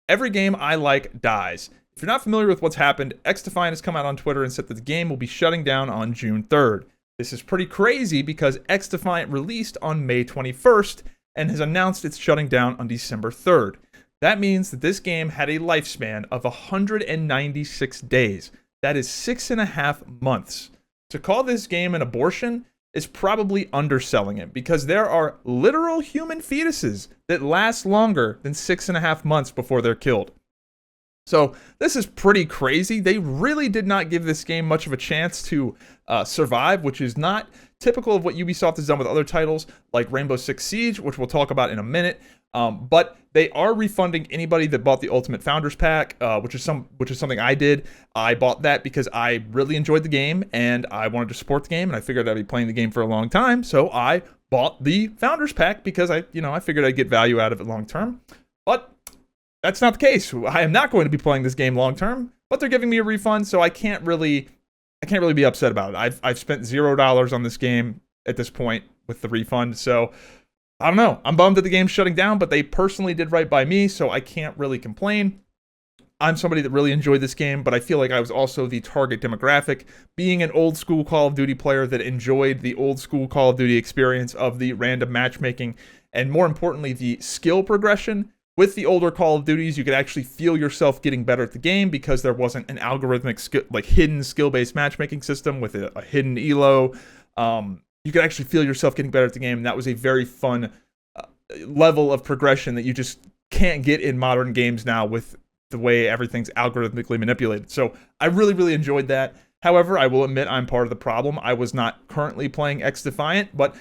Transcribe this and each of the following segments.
Every game I like dies. If you're not familiar with what's happened, XDefiant has come out on Twitter and said that the game will be shutting down on June 3rd. This is pretty crazy because XDefiant released on May 21st and has announced it's shutting down on December 3rd. That means that this game had a lifespan of 196 days. That is 6.5 months. To call this game an abortion is probably underselling it because there are literal human fetuses that last longer than 6.5 months before they're killed. So this is pretty crazy. They really did not give this game much of a chance to survive, which is not typical of what Ubisoft has done with other titles like Rainbow Six Siege, which we'll talk about in a minute. But they are refunding anybody that bought the Ultimate Founders Pack, which is something I did. I bought that because I really enjoyed the game and I wanted to support the game, and I figured I'd be playing the game for a long time. So I bought the Founders Pack because I figured I'd get value out of it long term. But that's not the case. I am not going to be playing this game long term. But they're giving me a refund, so I can't really be upset about it. I've spent $0 on this game at this point with the refund, so I don't know. I'm bummed that the game's shutting down, but they personally did right by me, so I can't really complain. I'm somebody that really enjoyed this game, but I feel like I was also the target demographic, being an old school Call of Duty player that enjoyed the old school Call of Duty experience of the random matchmaking, and more importantly, the skill progression. With the older Call of Duties, you could actually feel yourself getting better at the game because there wasn't an algorithmic, hidden skill-based matchmaking system with a hidden elo. You could actually feel yourself getting better at the game, and that was a very fun level of progression that you just can't get in modern games now with the way everything's algorithmically manipulated. So I really, really enjoyed that. However, I will admit I'm part of the problem. I was not currently playing XDefiant, but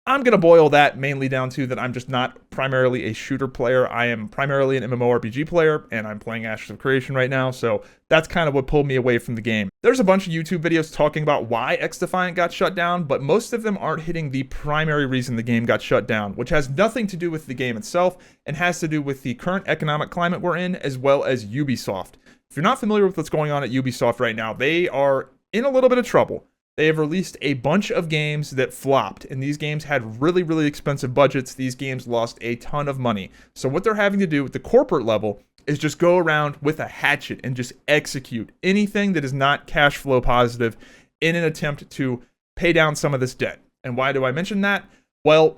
I'm going to boil that mainly down to that I'm just not primarily a shooter player. I am primarily an MMORPG player, and I'm playing Ashes of Creation right now, so that's kind of what pulled me away from the game. There's a bunch of YouTube videos talking about why XDefiant got shut down, but most of them aren't hitting the primary reason the game got shut down, which has nothing to do with the game itself and has to do with the current economic climate we're in, as well as Ubisoft. If you're not familiar with what's going on at Ubisoft right now, they are in a little bit of trouble. They have released a bunch of games that flopped, and these games had really, really expensive budgets. These games lost a ton of money. So what they're having to do at the corporate level is just go around with a hatchet and just execute anything that is not cash flow positive in an attempt to pay down some of this debt. And why do I mention that? Well,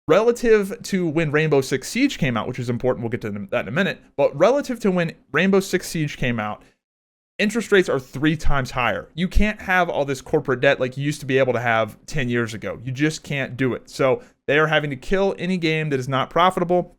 relative to when Rainbow Six Siege came out, which is important, we'll get to that in a minute, but relative to when Rainbow Six Siege came out, interest rates are 3 times higher. You can't have all this corporate debt like you used to be able to have 10 years ago. You just can't do it. So they are having to kill any game that is not profitable,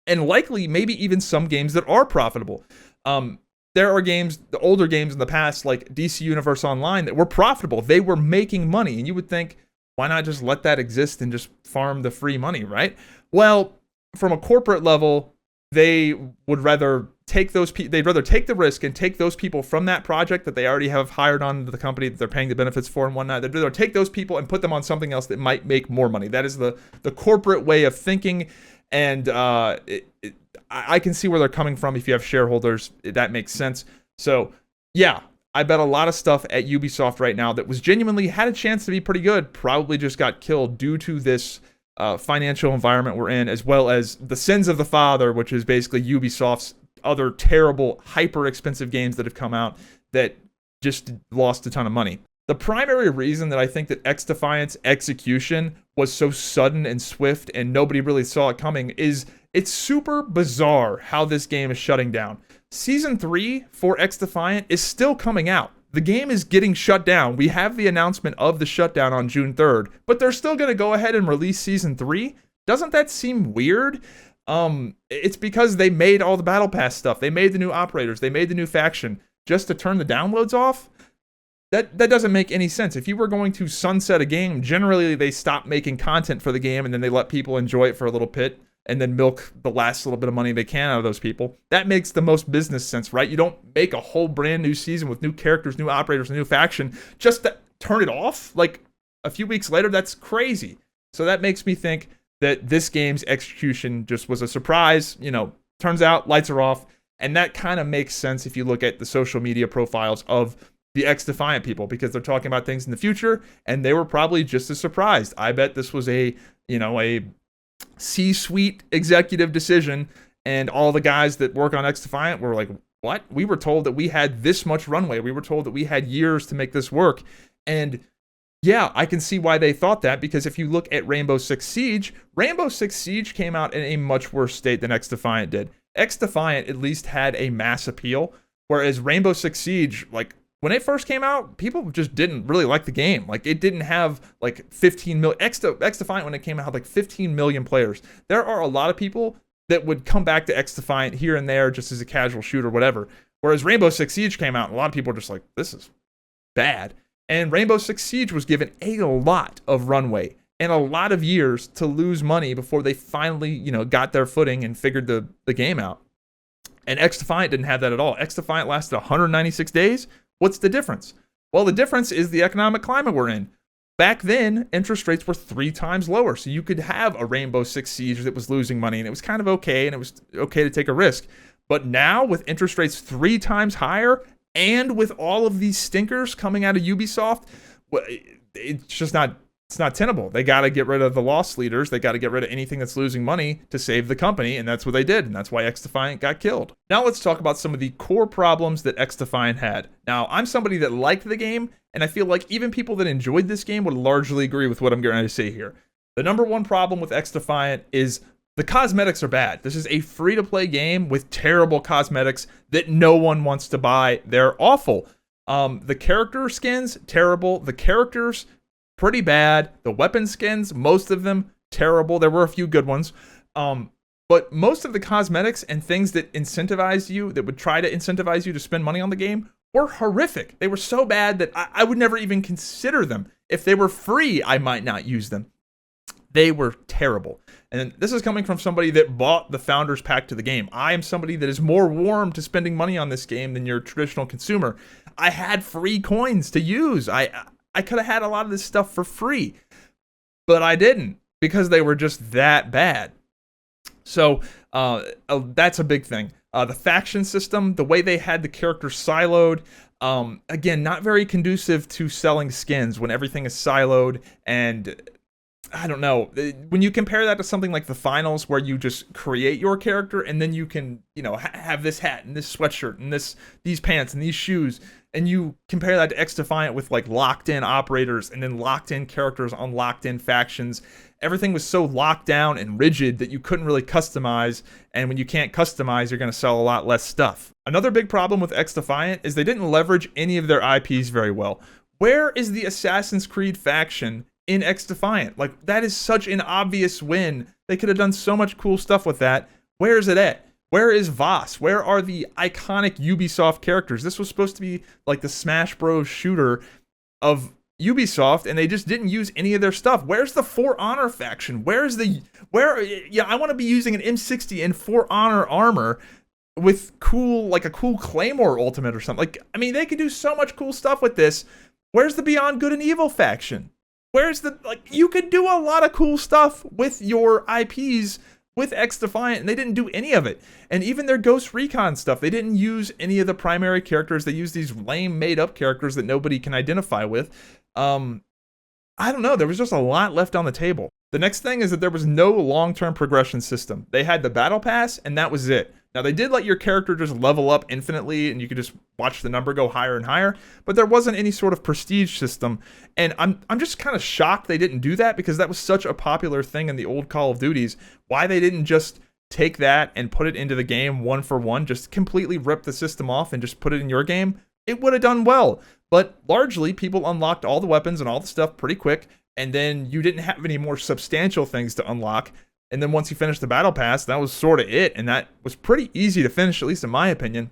and likely maybe even some games that are profitable. There are games, the older games in the past, like DC Universe Online, that were profitable. They were making money, and you would think, why not just let that exist and just farm the free money, right? Well, from a corporate level, they would rather take they'd rather take the risk and take those people from that project that they already have hired on the company that they're paying the benefits for and whatnot. They'd rather take those people and put them on something else that might make more money. That is the corporate way of thinking, and I can see where they're coming from. If you have shareholders, that makes sense. So yeah, I bet a lot of stuff at Ubisoft right now that was genuinely had a chance to be pretty good probably just got killed due to this financial environment we're in, as well as the sins of the father, which is basically Ubisoft's other terrible, hyper expensive games that have come out that just lost a ton of money. The primary reason that I think that XDefiant's execution was so sudden and swift and nobody really saw it coming is it's super bizarre how this game is shutting down. Season 3 for XDefiant is still coming out. The game is getting shut down. We have the announcement of the shutdown on June 3rd, but they're still going to go ahead and release Season 3? Doesn't that seem weird? It's because they made all the Battle Pass stuff. They made the new operators. They made the new faction just to turn the downloads off. That doesn't make any sense. If you were going to sunset a game, generally they stop making content for the game and then they let people enjoy it for a little bit and then milk the last little bit of money they can out of those people. That makes the most business sense, right? You don't make a whole brand new season with new characters, new operators, a new faction just to turn it off like a few weeks later. That's crazy. So that makes me think that this game's execution just was a surprise. Turns out lights are off, and that kind of makes sense if you look at the social media profiles of the XDefiant people, because they're talking about things in the future, and they were probably just as surprised. I bet this was a C-suite executive decision, And all the guys that work on XDefiant were like, what? We were told that we had this much runway. We were told that we had years to make this work. And yeah, I can see why they thought that, because if you look at Rainbow Six Siege came out in a much worse state than XDefiant did. XDefiant at least had a mass appeal, whereas Rainbow Six Siege, like, when it first came out, people just didn't really like the game. Like, it didn't have like 15 million. XDefiant, when it came out, had like 15 million players. There are a lot of people that would come back to XDefiant here and there just as a casual shooter, whatever. Whereas Rainbow Six Siege came out, and a lot of people were just like, this is bad. And Rainbow Six Siege was given a lot of runway and a lot of years to lose money before they finally, got their footing and figured the game out. And XDefiant didn't have that at all. XDefiant lasted 196 days. What's the difference? Well, the difference is the economic climate we're in. Back then, interest rates were 3 times lower, so you could have a Rainbow Six Siege that was losing money, and it was kind of okay, and it was okay to take a risk. But now, with interest rates 3 times higher, and with all of these stinkers coming out of Ubisoft, it's not tenable. They got to get rid of the loss leaders. They got to get rid of anything that's losing money to save the company, and that's what they did, and that's why XDefiant got killed. Now let's talk about some of the core problems that XDefiant had. Now, I'm somebody that liked the game, and I feel like even people that enjoyed this game would largely agree with what I'm going to say here. The number one problem with XDefiant is the cosmetics are bad. This is a free-to-play game with terrible cosmetics that no one wants to buy. They're awful. The character skins, terrible. The characters, pretty bad. The weapon skins, most of them, terrible. There were a few good ones. But most of the cosmetics and things that incentivized you, that would try to incentivize you to spend money on the game, were horrific. They were so bad that I would never even consider them. If they were free, I might not use them. They were terrible. And this is coming from somebody that bought the Founders Pack to the game. I am somebody that is more warm to spending money on this game than your traditional consumer. I had free coins to use. I could have had a lot of this stuff for free, but I didn't, because they were just that bad. So that's a big thing. The faction system, the way they had the characters siloed, again, not very conducive to selling skins when everything is siloed. And I don't know, when you compare that to something like the finals, where you just create your character and then you can, have this hat and this sweatshirt and these pants and these shoes, and you compare that to XDefiant with like locked in operators and then locked in characters on locked in factions. Everything was so locked down and rigid that you couldn't really customize, and when you can't customize, you're going to sell a lot less stuff. Another big problem with XDefiant is they didn't leverage any of their IPs very well. Where is the Assassin's Creed faction in XDefiant? Like, that is such an obvious win. They could have done so much cool stuff with that. Where is it at? Where is Voss? Where are the iconic Ubisoft characters? This was supposed to be like the Smash Bros. Shooter of Ubisoft, and they just didn't use any of their stuff. Where's the For Honor faction? I want to be using an M60 and For Honor armor with a cool Claymore ultimate or something. Like, I mean, they could do so much cool stuff with this. Where's the Beyond Good and Evil faction? You could do a lot of cool stuff with your IPs with XDefiant, and they didn't do any of it. And even their Ghost Recon stuff, they didn't use any of the primary characters. They used these lame made-up characters that nobody can identify with. I don't know, there was just a lot left on the table. The next thing is that there was no long-term progression system. They had the Battle Pass, and that was it. Now, they did let your character just level up infinitely, and you could just watch the number go higher and higher, but there wasn't any sort of prestige system. And I'm just kind of shocked they didn't do that, because that was such a popular thing in the old Call of Duties. Why they didn't just take that and put it into the game one for one, just completely rip the system off and just put it in your game, it would have done well. But largely, people unlocked all the weapons and all the stuff pretty quick, and then you didn't have any more substantial things to unlock. And then once you finished the Battle Pass, that was sort of it. And that was pretty easy to finish, at least in my opinion.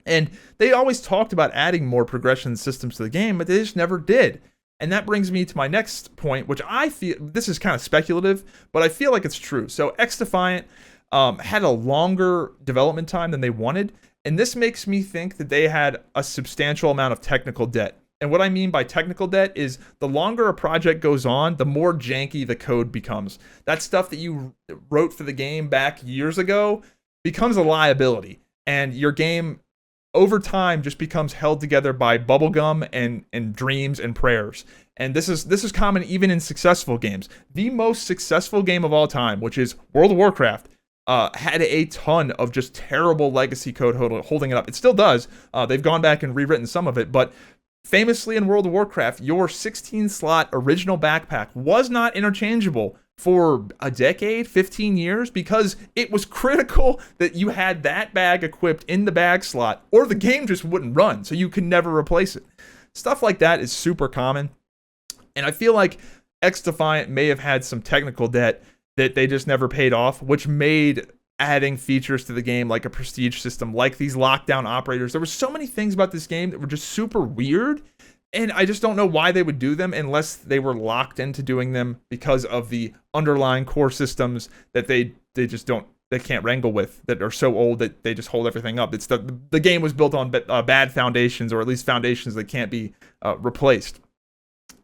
And they always talked about adding more progression systems to the game, but they just never did. And that brings me to my next point, which I feel, this is kind of speculative, but I feel like it's true. So XDefiant had a longer development time than they wanted. And this makes me think that they had a substantial amount of technical debt. And what I mean by technical debt is the longer a project goes on, the more janky the code becomes. That stuff that you wrote for the game back years ago becomes a liability. And your game, over time, just becomes held together by bubblegum and dreams and prayers. And this is common even in successful games. The most successful game of all time, which is World of Warcraft, had a ton of just terrible legacy code holding it up. It still does. They've gone back and rewritten some of it, but famously in World of Warcraft, your 16-slot original backpack was not interchangeable for a decade, 15 years, because it was critical that you had that bag equipped in the bag slot, or the game just wouldn't run, so you could never replace it. Stuff like that is super common, and I feel like XDefiant may have had some technical debt that they just never paid off, which made adding features to the game like a prestige system, like these lockdown operators. There were so many things about this game that were just super weird, and I just don't know why they would do them unless they were locked into doing them because of the underlying core systems that they can't wrangle with, that are so old that they just hold everything up. It's the game was built on bad foundations, or at least foundations that can't be replaced.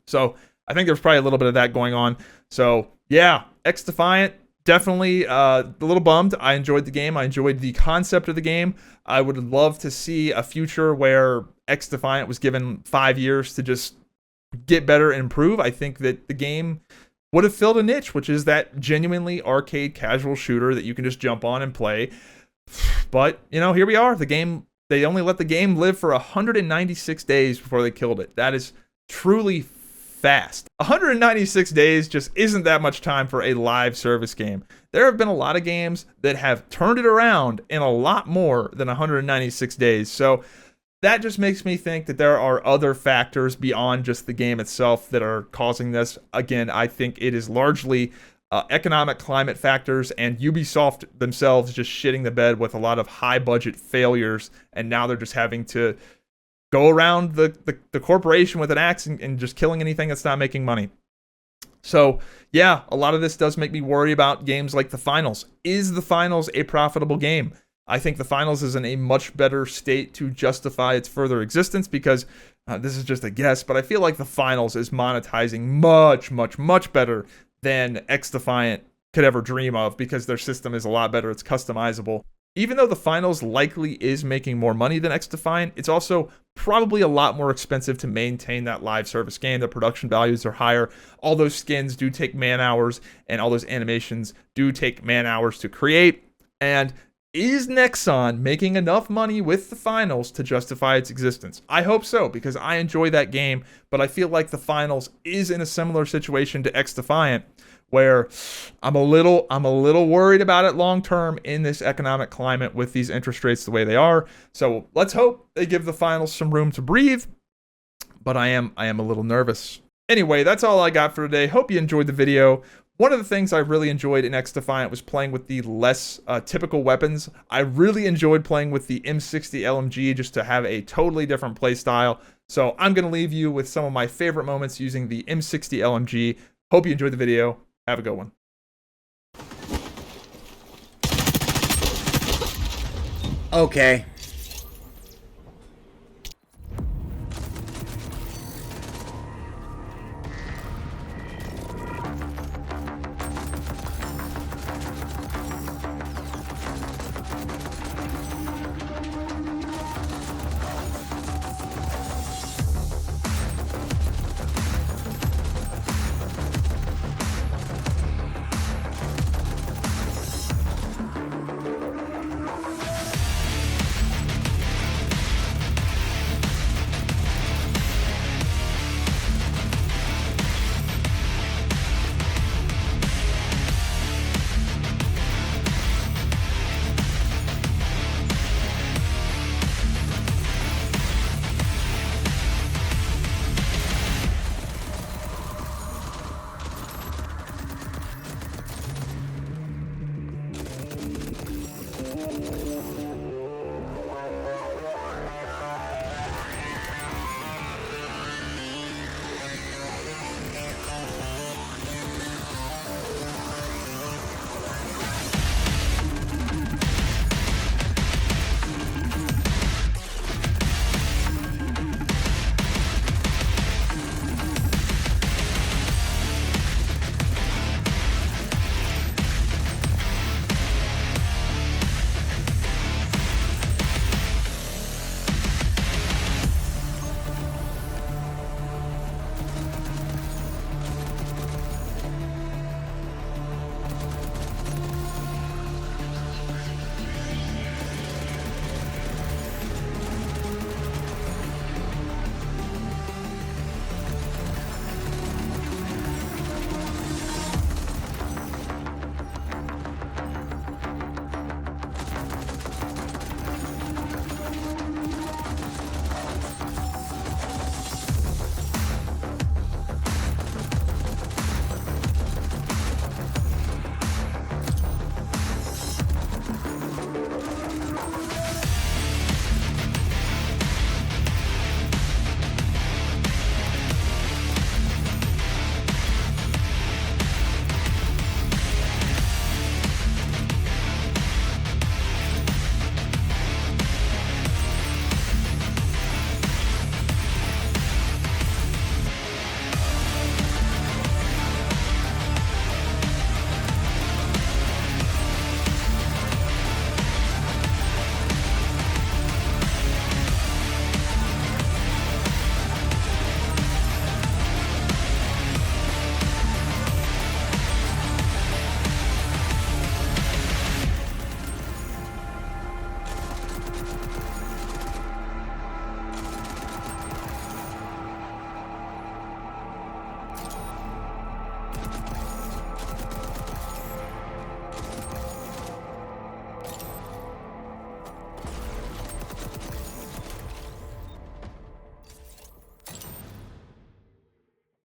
So I think there's probably a little bit of that going on. So yeah, XDefiant, definitely a little bummed. I enjoyed the game. I enjoyed the concept of the game. I would love to see a future where XDefiant was given 5 years to just get better and improve. I think that the game would have filled a niche, which is that genuinely arcade casual shooter that you can just jump on and play. But, you know, here we are. The game, they only let the game live for 196 days before they killed it. That is truly fast. 196 days just isn't that much time for a live service game. There have been a lot of games that have turned it around in a lot more than 196 days. So that just makes me think that there are other factors beyond just the game itself that are causing this. Again, I think it is largely economic climate factors and Ubisoft themselves just shitting the bed with a lot of high budget failures, and now they're just having to go around the corporation with an axe and just killing anything that's not making money. So yeah, a lot of this does make me worry about games like the finals. Is the finals a profitable game? I think the finals is in a much better state to justify its further existence, because this is just a guess, but I feel like the finals is monetizing much, much, much better than XDefiant could ever dream of, because their system is a lot better. It's customizable. Even though the finals likely is making more money than XDefiant, it's also probably a lot more expensive to maintain that live service game. The production values are higher. All those skins do take man hours, and all those animations do take man hours to create. And is Nexon making enough money with the finals to justify its existence? I hope so, because I enjoy that game, but I feel like the finals is in a similar situation to XDefiant, where I'm a little worried about it long term in this economic climate with these interest rates the way they are. So let's hope they give the finals some room to breathe, but I am a little nervous. Anyway, that's all I got for today. Hope you enjoyed the video. One of the things I really enjoyed in XDefiant was playing with the less typical weapons. I really enjoyed playing with the M60 LMG just to have a totally different play style. So I'm going to leave you with some of my favorite moments using the M60 LMG. Hope you enjoyed the video. Have a good one. Okay,